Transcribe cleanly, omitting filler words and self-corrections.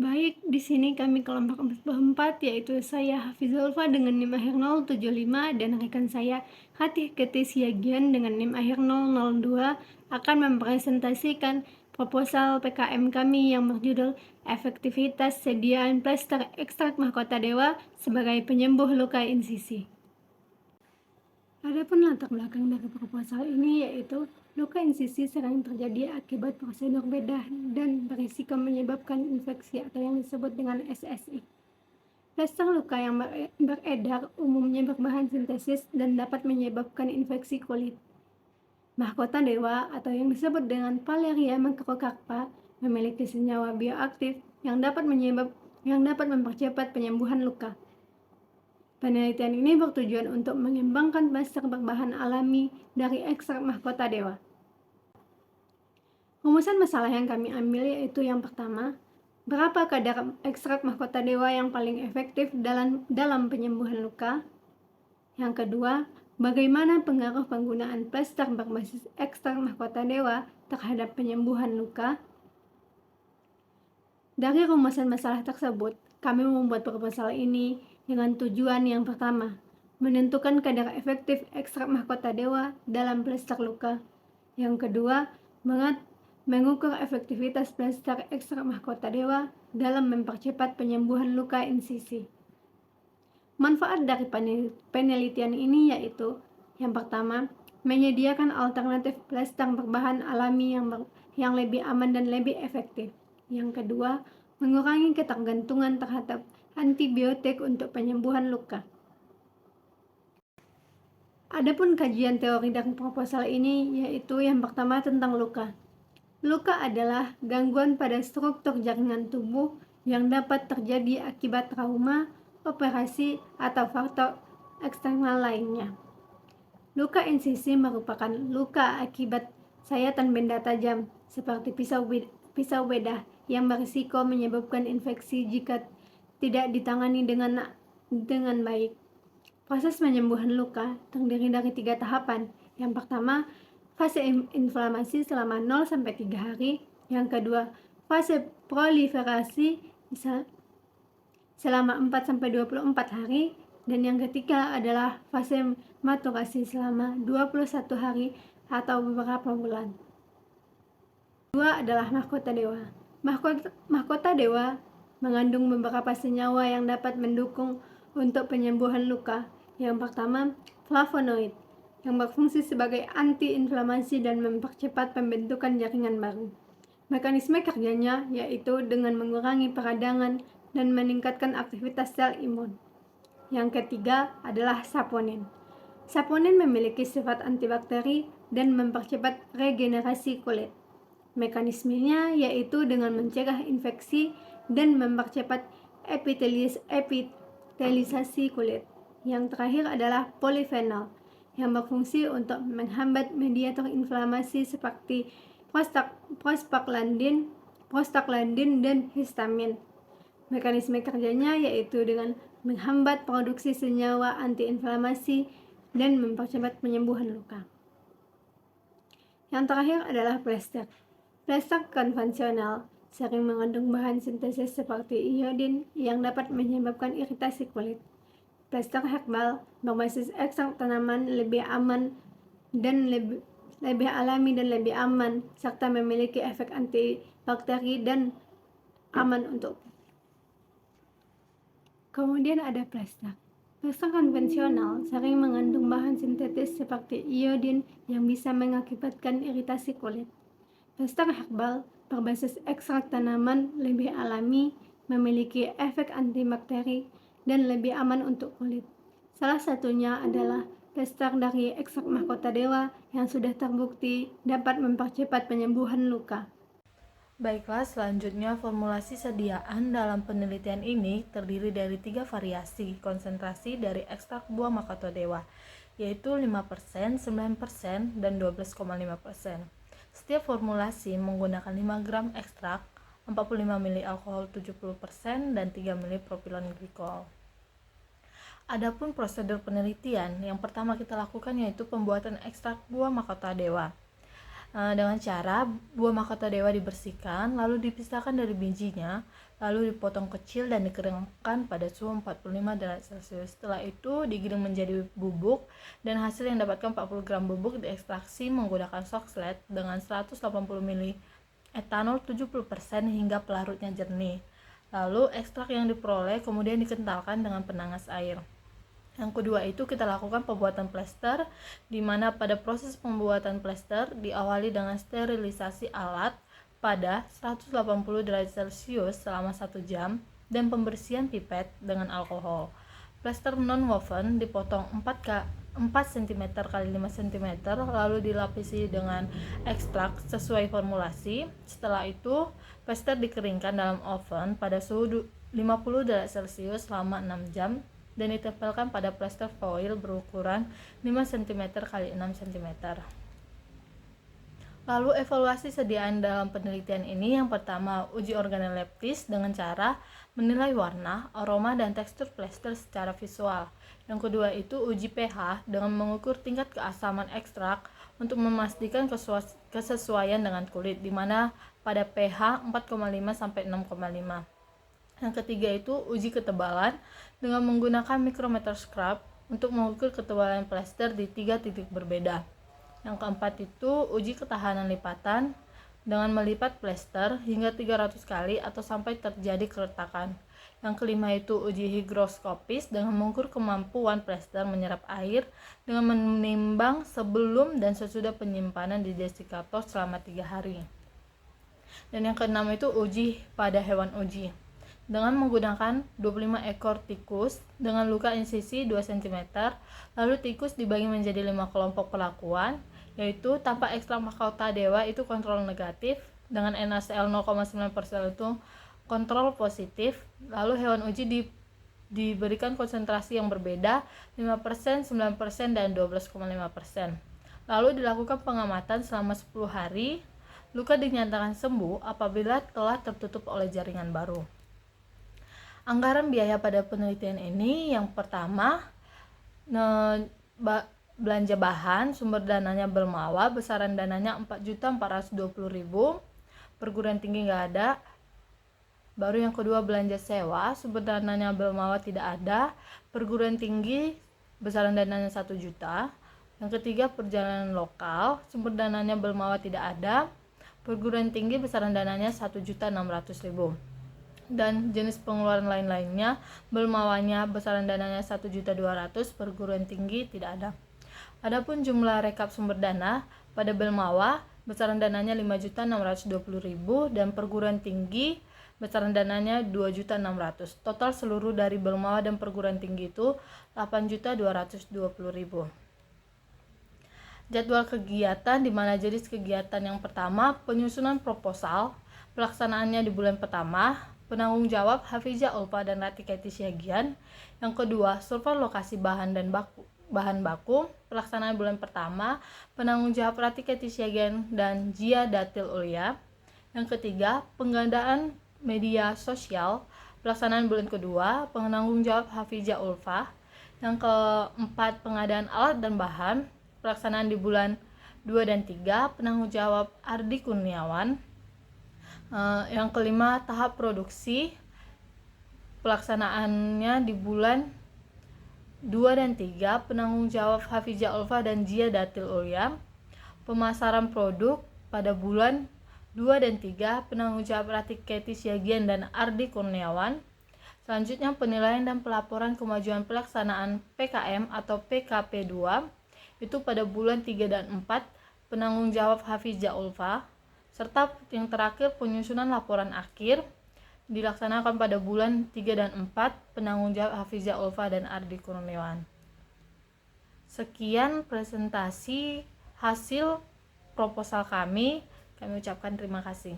Baik, di sini kami kelompok 44, yaitu saya Hafizulfa dengan NIM akhir 075 dan rekan saya Hatih Keti Siagian dengan NIM akhir 002 akan mempresentasikan proposal PKM kami yang berjudul Efektivitas Sediaan Plester Ekstrak Mahkota Dewa sebagai Penyembuh Luka Insisi. Adapun latar belakang dari proposal ini yaitu luka insisi sering terjadi akibat prosedur bedah dan berisiko menyebabkan infeksi atau yang disebut dengan SSI. Plester luka yang beredar umumnya berbahan sintesis dan dapat menyebabkan infeksi kulit. Mahkota dewa atau yang disebut dengan Paleria macrocarpa memiliki senyawa bioaktif yang dapat mempercepat penyembuhan luka. Penelitian ini bertujuan untuk mengembangkan plester berbahan alami dari ekstrak mahkota dewa. Rumusan masalah yang kami ambil yaitu yang pertama, berapa kadar ekstrak mahkota dewa yang paling efektif dalam penyembuhan luka? Yang kedua, bagaimana pengaruh penggunaan plester berbasis ekstrak mahkota dewa terhadap penyembuhan luka? Dari rumusan masalah tersebut, kami membuat proposal ini dengan tujuan yang pertama, menentukan kadar efektif ekstrak mahkota dewa dalam plester luka. Yang kedua, mengukur efektivitas plester ekstrak mahkota dewa dalam mempercepat penyembuhan luka insisi. Manfaat dari penelitian ini yaitu yang pertama, menyediakan alternatif plester berbahan alami yang lebih aman dan lebih efektif. Yang kedua, mengurangi ketergantungan terhadap antibiotik untuk penyembuhan luka. Adapun kajian teori dari proposal ini yaitu yang pertama tentang luka. Luka adalah gangguan pada struktur jaringan tubuh yang dapat terjadi akibat trauma, operasi, atau faktor eksternal lainnya. Luka insisi merupakan luka akibat sayatan benda tajam seperti pisau bedah yang berisiko menyebabkan infeksi jika tidak ditangani dengan baik. Proses penyembuhan luka terdiri dari 3 tahapan. Yang pertama, fase inflamasi selama 0-3 hari. Yang kedua, fase proliferasi selama 4-24 hari. Dan yang ketiga adalah fase maturasi selama 21 hari atau beberapa bulan. Kedua adalah mahkota dewa. Mahkota dewa mengandung beberapa senyawa yang dapat mendukung untuk penyembuhan luka. Yang pertama, flavonoid yang berfungsi sebagai anti-inflamasi dan mempercepat pembentukan jaringan baru. Mekanisme kerjanya yaitu dengan mengurangi peradangan dan meningkatkan aktivitas sel imun. Yang ketiga adalah saponin. Saponin memiliki sifat antibakteri dan mempercepat regenerasi kulit. Mekanismenya yaitu dengan mencegah infeksi dan mempercepat epitelisasi kulit. Yang terakhir adalah polifenol yang berfungsi untuk menghambat mediator inflamasi seperti prostaglandin dan histamin. Mekanisme kerjanya yaitu dengan menghambat produksi senyawa antiinflamasi dan mempercepat penyembuhan luka. Yang terakhir adalah plester. Plester konvensional sering mengandung bahan sintesis seperti iodin yang dapat menyebabkan iritasi kulit. Plester herbal berbasis ekstrak tanaman lebih aman dan lebih alami dan lebih aman serta memiliki efek antibakteri dan aman untuk. Kemudian ada plester. Plester konvensional sering mengandung bahan sintetis seperti iodin yang bisa mengakibatkan iritasi kulit. Plester herbal berbasis ekstrak tanaman lebih alami, memiliki efek antibakteri dan lebih aman untuk kulit. Salah satunya adalah plester dari ekstrak mahkota dewa yang sudah terbukti dapat mempercepat penyembuhan luka. Baiklah, selanjutnya formulasi sediaan dalam penelitian ini terdiri dari 3 variasi konsentrasi dari ekstrak buah mahkota dewa, yaitu 5%, 9%, dan 12,5%. Setiap formulasi menggunakan 5 gram ekstrak, 45 ml alkohol 70%, dan 3 ml propilon glikol. Adapun prosedur penelitian, yang pertama kita lakukan yaitu pembuatan ekstrak buah mahkota dewa. dengan cara buah mahkota dewa dibersihkan, lalu dipisahkan dari bijinya, lalu dipotong kecil dan dikeringkan pada suhu 45 derajat Celcius. Setelah itu digiling menjadi bubuk, dan hasil yang dapatkan 40 gram bubuk diekstraksi menggunakan sokslet dengan 180 ml etanol 70% hingga pelarutnya jernih. Lalu ekstrak yang diperoleh kemudian dikentalkan dengan penangas air. Yang kedua itu kita lakukan pembuatan plester, di mana pada proses pembuatan plester diawali dengan sterilisasi alat pada 180 derajat Celcius selama 1 jam dan pembersihan pipet dengan alkohol. Plester non-woven dipotong 4 cm x 5 cm lalu dilapisi dengan ekstrak sesuai formulasi. Setelah itu, plester dikeringkan dalam oven pada suhu 50 derajat Celcius selama 6 jam dan ditempelkan pada plester foil berukuran 5 cm x 6 cm. Lalu evaluasi sediaan dalam penelitian ini, yang pertama uji organoleptis dengan cara menilai warna, aroma, dan tekstur plester secara visual. Yang kedua itu uji pH dengan mengukur tingkat keasaman ekstrak untuk memastikan kesesuaian dengan kulit, di mana pada pH 4,5 sampai 6,5. Yang ketiga itu uji ketebalan dengan menggunakan micrometer scrub untuk mengukur ketebalan plester di 3 titik berbeda. Yang keempat itu uji ketahanan lipatan dengan melipat plester hingga 300 kali atau sampai terjadi keretakan. Yang kelima itu uji higroskopis dengan mengukur kemampuan plester menyerap air dengan menimbang sebelum dan sesudah penyimpanan di desikator selama 3 hari. Dan yang keenam itu uji pada hewan uji dengan menggunakan 25 ekor tikus dengan luka insisi 2 cm, lalu tikus dibagi menjadi 5 kelompok perlakuan, yaitu tanpa ekstrak mahkota dewa itu kontrol negatif, dengan NaCl 0,9% itu kontrol positif. Lalu hewan uji diberikan konsentrasi yang berbeda 5%, 9%, dan 12,5%. Lalu dilakukan pengamatan selama 10 hari. Luka dinyatakan sembuh apabila telah tertutup oleh jaringan baru. Anggaran biaya pada penelitian ini, yang pertama belanja bahan, sumber dananya Belmawa, besaran dananya 4.420.000, perguruan tinggi nggak ada. Baru yang kedua belanja sewa, sumber dananya Belmawa tidak ada, perguruan tinggi besaran dananya 1 juta. Yang ketiga perjalanan lokal, sumber dananya Belmawa tidak ada, perguruan tinggi besaran dananya 1.600.000. Dan jenis pengeluaran lain-lainnya, Belmawanya besaran dananya 1.200.000, perguruan tinggi tidak ada. Adapun jumlah rekap sumber dana pada Belmawa besaran dananya 5.620.000 dan perguruan tinggi besaran dananya 2.600.000. Total seluruh dari Belmawa dan perguruan tinggi itu 8.220.000. Jadwal kegiatan, di mana jenis kegiatan yang pertama penyusunan proposal, pelaksanaannya di bulan pertama, penanggung jawab Hafizah Ulfa dan Ratiketi Syagian. Yang kedua, survei lokasi bahan baku, pelaksanaan bulan pertama, penanggung jawab Ratiketi Syagian dan Jia Datil Ulia. Yang ketiga, penggandaan media sosial, pelaksanaan bulan kedua, penanggung jawab Hafizah Ulfa. Yang keempat, pengadaan alat dan bahan, pelaksanaan di bulan 2 dan 3, penanggung jawab Ardi Kurniawan. Yang kelima, tahap produksi, pelaksanaannya di bulan 2 dan 3, penanggung jawab Hafizah Ulfa dan Jia Datil Ulia. Pemasaran produk pada bulan 2 dan 3, penanggung jawab Ratiketi Syagian dan Ardi Kurniawan. Selanjutnya penilaian dan pelaporan kemajuan pelaksanaan PKM atau PKP 2 itu pada bulan 3 dan 4, penanggung jawab Hafizah Ulfa. Serta yang terakhir penyusunan laporan akhir dilaksanakan pada bulan 3 dan 4, penanggung jawab Hafizah Ulfa dan Ardi Kurniawan. Sekian presentasi hasil proposal kami ucapkan terima kasih.